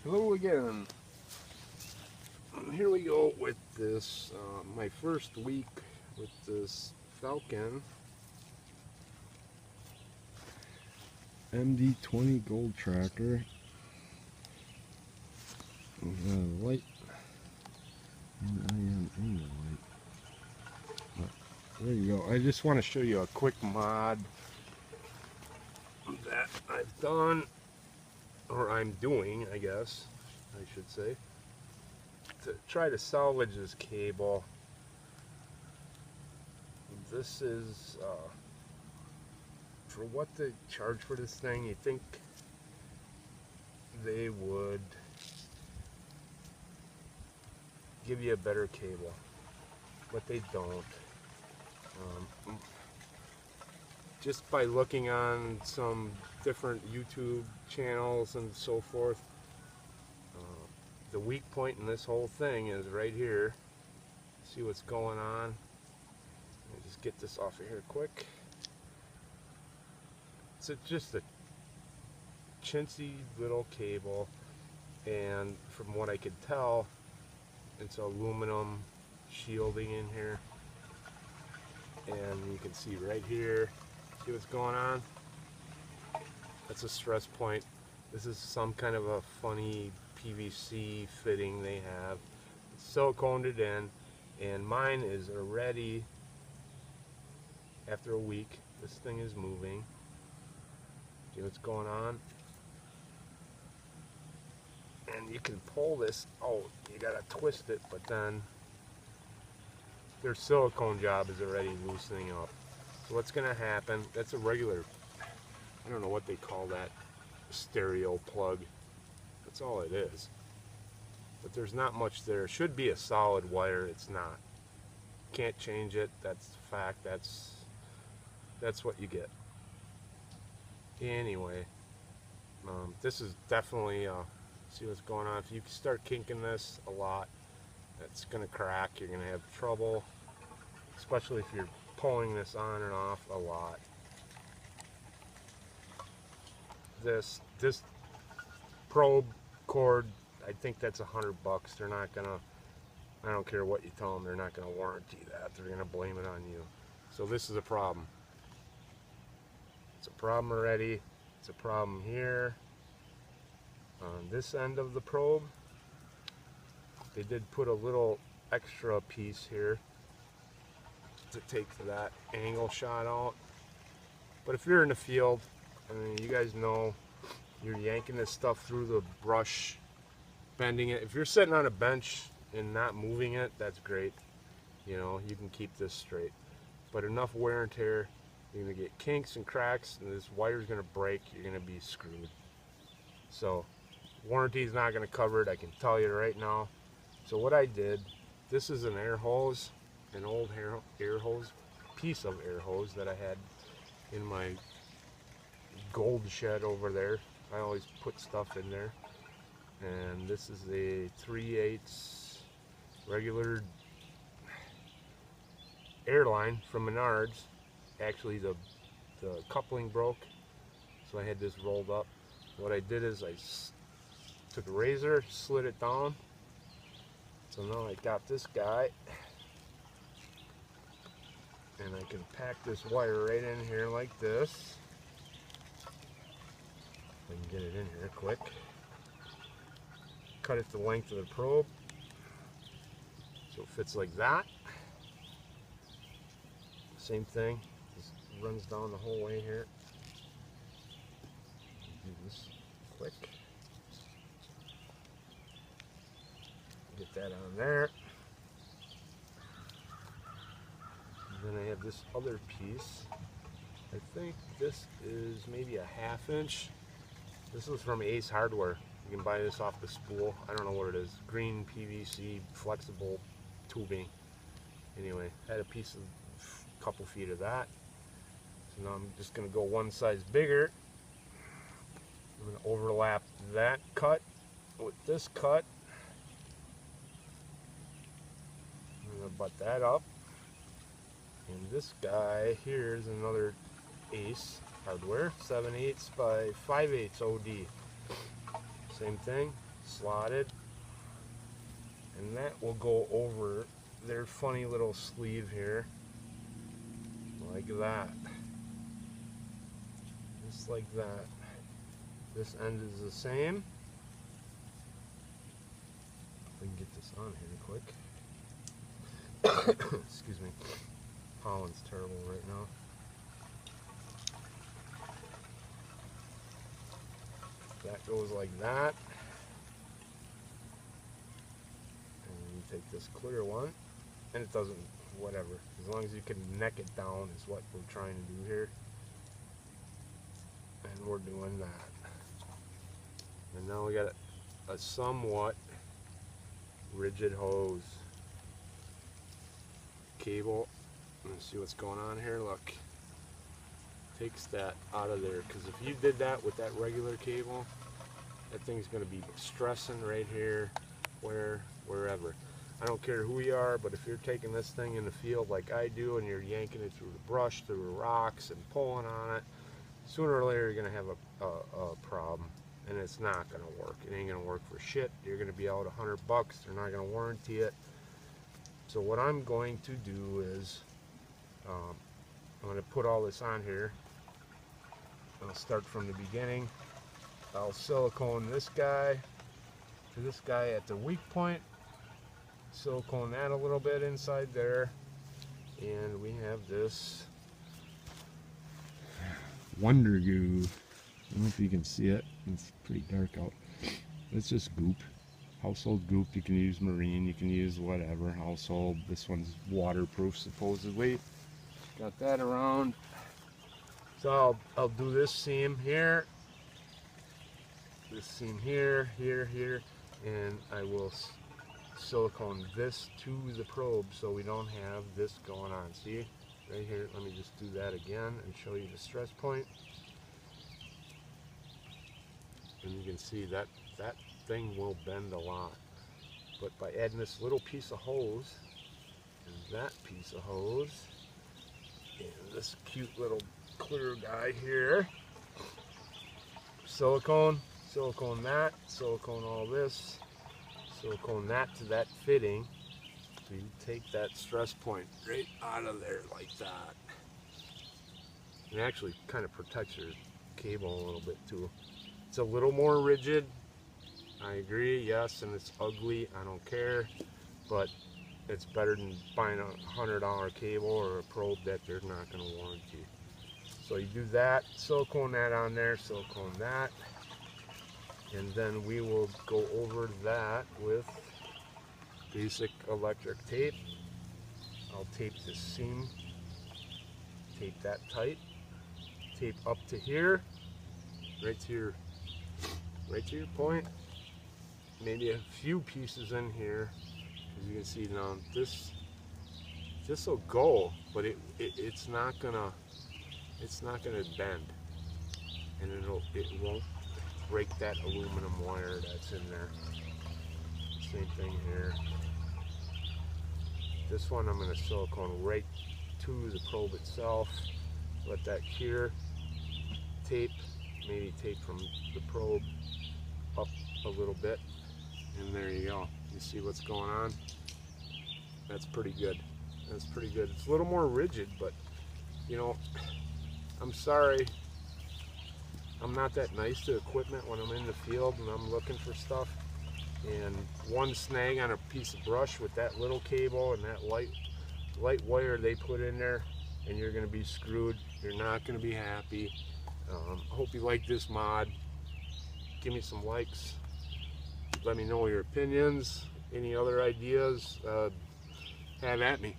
Hello again. Here we go with this, my first week with this Falcon md20 goldtracker. Light, and I am in the light. But there you go. I just want to show you a quick mod that I've done, or I'm doing, I guess I should say, to try to salvage this cable. This is for what they charge for this thing. You think they would give you a better cable, but they don't. Just by looking on some different YouTube channels and so forth, the weak point in this whole thing is right here. See what's going on? Let me just get this off of here quick. It's just a chintzy little cable, and from what I could tell, it's aluminum shielding in here, and you can see right here, see what's going on? That's a stress point. This is some kind of a funny PVC fitting they have. It's siliconed it in, and mine is already, after a week, this thing is moving. See what's going on? And you can pull this out. You gotta twist it, but then their silicone job is already loosening up. So what's gonna happen? That's a regular, I don't know what they call that, stereo plug. That's all it is. But there's not much there. It should be a solid wire. It's not. Can't change it. That's the fact. That's what you get. Anyway, this is definitely see what's going on. If you start kinking this a lot, it's gonna crack. You're gonna have trouble, especially if you're pulling this on and off a lot. This probe cord, I think that's $100. They're not gonna, I don't care what you tell them, they're not gonna warranty that. They're gonna blame it on you. So this is a problem. It's a problem already. It's a problem here on this end of the probe. They did put a little extra piece here to take that angle shot out. But if you're in the field, I mean, you guys know, you're yanking this stuff through the brush, bending it. If you're sitting on a bench and not moving it, that's great. You know, you can keep this straight. But enough wear and tear, you're gonna get kinks and cracks, and this wire's gonna break. You're gonna be screwed. So, warranty is not gonna cover it. I can tell you right now. So what I did, this is an air hose, an old air hose, piece of air hose that I had in my gold shed over there. I always put stuff in there. And this is a 3/8 regular airline from Menards. Actually, the coupling broke, so I had this rolled up. What I did is I took a razor, slid it down. So now I got this guy, and I can pack this wire right in here like this. I can get it in here quick. Cut it the length of the probe, so it fits like that. Same thing, just runs down the whole way here. Do this quick. Get that on there. And then I have this other piece. I think this is maybe a 1/2 inch. This is from Ace Hardware. You can buy this off the spool. I don't know what it is. Green PVC flexible tubing. Anyway, I had a piece of a couple feet of that. So now I'm just going to go one size bigger. I'm going to overlap that cut with this cut. I'm going to butt that up. And this guy here is another Ace Hardware, 7/8 by 5/8 OD. Same thing, slotted, and that will go over their funny little sleeve here, like that, just like that. This end is the same. If we can get this on here quick. Excuse me. Pollen's terrible right now. That goes like that. And you take this clear one, and it doesn't, whatever. As long as you can neck it down is what we're trying to do here. And we're doing that. And now we got a somewhat rigid hose. Cable. Let's see what's going on here. Look. Takes that out of there, because if you did that with that regular cable, that thing's going to be stressing right here, wherever. I don't care who you are, but if you're taking this thing in the field like I do and you're yanking it through the brush, through the rocks and pulling on it, sooner or later you're going to have a problem, and it's not going to work. It ain't going to work for shit. You're going to be out $100. They're not going to warranty it. So what I'm going to do is I'm going to put all this on here. I'll start from the beginning. I'll silicone this guy to this guy at the weak point. Silicone that a little bit inside there. And we have this Wonder Goo. I don't know if you can see it. It's pretty dark out. It's just goop. Household goop. You can use marine. You can use whatever. Household. This one's waterproof supposedly. Got that around. So I'll do this seam here, this seam here, here, and I will silicone this to the probe so we don't have this going on. See, right here, let me just do that again and show you the stress point. And you can see that that thing will bend a lot. But by adding this little piece of hose and that piece of hose and this cute little clear guy here, silicone that, silicone all this, silicone that to that fitting, so you take that stress point right out of there like that. It actually kind of protects your cable a little bit too. It's a little more rigid, I agree, yes, and it's ugly, I don't care, but it's better than buying a $100 cable or a probe that they're not going to warranty. So you do that, silicone that on there, silicone that, and then we will go over that with basic electric tape. I'll tape this seam, tape that tight, tape up to here, right to your point, maybe a few pieces in here. As you can see now, this will go, but it's not gonna bend, and it won't break that aluminum wire that's in there. Same thing here. This one I'm going to silicone right to the probe itself. Let that cure. Tape, maybe tape from the probe up a little bit, and there you go. You see what's going on? That's pretty good. That's pretty good. It's a little more rigid, but you know, I'm sorry, I'm not that nice to equipment when I'm in the field and I'm looking for stuff, and one snag on a piece of brush with that little cable and that light wire they put in there, and you're going to be screwed. You're not going to be happy. I hope you like this mod. Give me some likes. Let me know your opinions. Any other ideas, have at me.